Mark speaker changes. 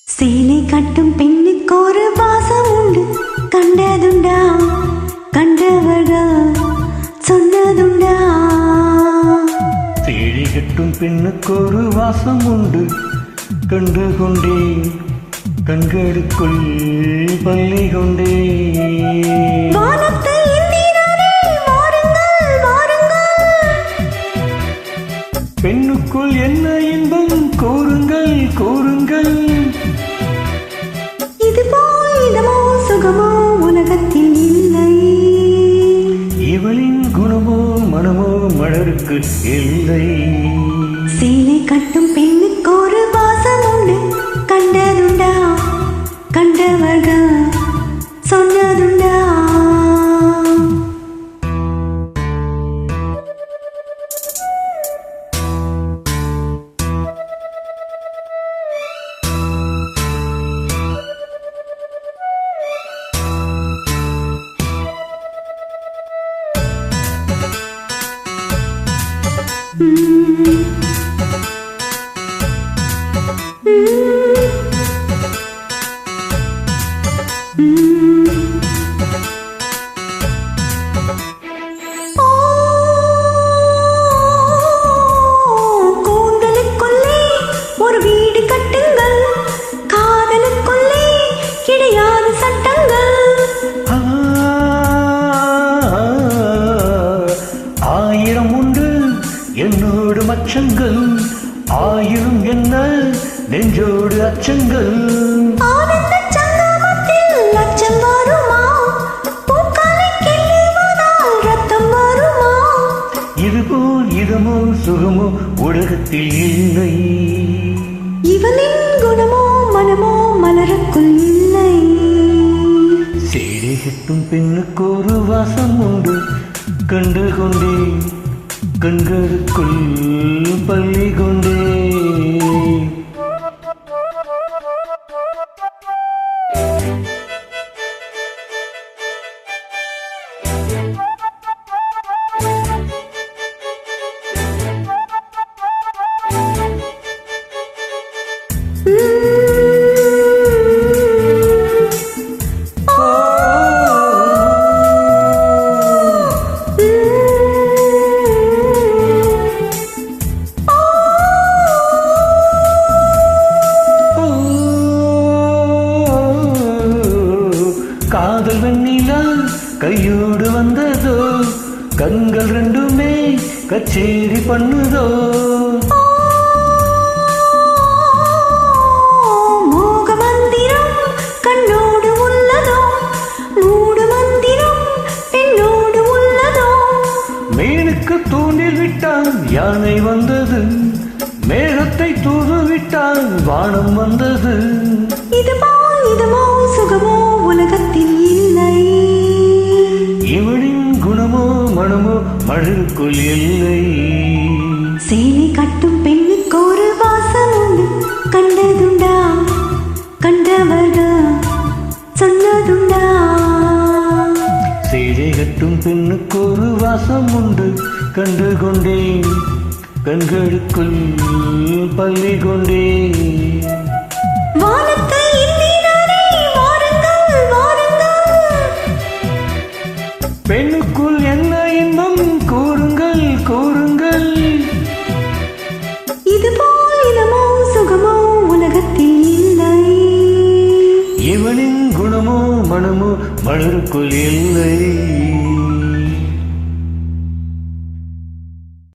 Speaker 1: சேலை கட்டும் பெண்ணுக்கு ஒரு வாசம் உண்டு, கண்டதுண்டா கண்டவர்கள் சொன்னதுண்டா.
Speaker 2: சேலை கட்டும் பெண்ணுக்கு ஒரு வாசம் உண்டு, கண்டு கொண்டே கண்களுக்குள் பள்ளி கொண்டே. பெண்ணுக்குள் என்ன இன்பம் கூறுங்கள் கூறுங்கள்.
Speaker 1: இது போல் இதமோ சுகமோ உலகத்தில் இல்லை.
Speaker 2: இவளின் குணமோ மனமோ மலருக்கு இல்லை.
Speaker 1: சேலை கட்டும் பெண்ணுக்கு ஒரு வாசம் உண்டு, கண்டதுண்டா கண்டவர்கள் சொன்னதுண்டா. கூந்தலுக்குள்ளே ஒரு வீடு கட்டுங்கள், காதலுக்குள்ளே கிடையாது சட்டங்கள்.
Speaker 2: ஆயிரம் உண்டு என்னோடு மச்சங்கள், ஆயிரம் என்ன நெஞ்சோடு அச்சங்கள்.
Speaker 1: லட்சம் வருமா, பூக்களை கிள்ளுவதால் ரத்தம் வருமா.
Speaker 2: இதுபோல் இதமோ சுகமோ உலகத்தில் இல்லை.
Speaker 1: இவளின் குணமோ மனமோ மலருக்குள் இல்லை.
Speaker 2: சேலை கட்டும் பெண்ணுக்கு ஒரு வாசம் உண்டு, கண்டு கொண்டே கண்களுக்குள் பள்ளி கொண்டே. காதல் வெண்ணிலா கையோடு வந்ததோ, கண்கள் ரெண்டுமே கச்சேரி பண்ணுதோ.
Speaker 1: மோக மந்திரம் கண்ணோடு உள்ளதோ, மூடு மந்திரம் பெண்ணோடு உள்ளதோ.
Speaker 2: மேலுக்கு தூண்டில் விட்டால் யானை வந்தது, மேகத்தை தூது விட்டால் வானம் வந்தது.
Speaker 1: இதுமோ சுகமோ உலகத்தில் இல்லை.
Speaker 2: இவளின் குணமோ மனமோ மலருக்குள் இல்லை.
Speaker 1: சேலை கட்டும் பெண்ணுக்கு ஒரு வாசம் உண்டு, கண்டதுண்டா கண்டவர்கள் சொன்னதுண்டா.
Speaker 2: சேலை கட்டும் பெண்ணுக்கு ஒரு வாசம் உண்டு, கண்டு கொண்டேன் கண்களுக்குள் பள்ளி கொண்டேன்.
Speaker 1: வானத்தை எண்ணினாரே, வாருங்கள் வாருங்கள்.
Speaker 2: பெண்ணுக்குள் என்ன இன்பம் கூறுங்கள் கூறுங்கள்.
Speaker 1: இதுபோல் இதமோ சுகமோ உலகத்தில் இல்லை.
Speaker 2: இவனின் குணமோ மனமோ மலருக்குள் இல்லை.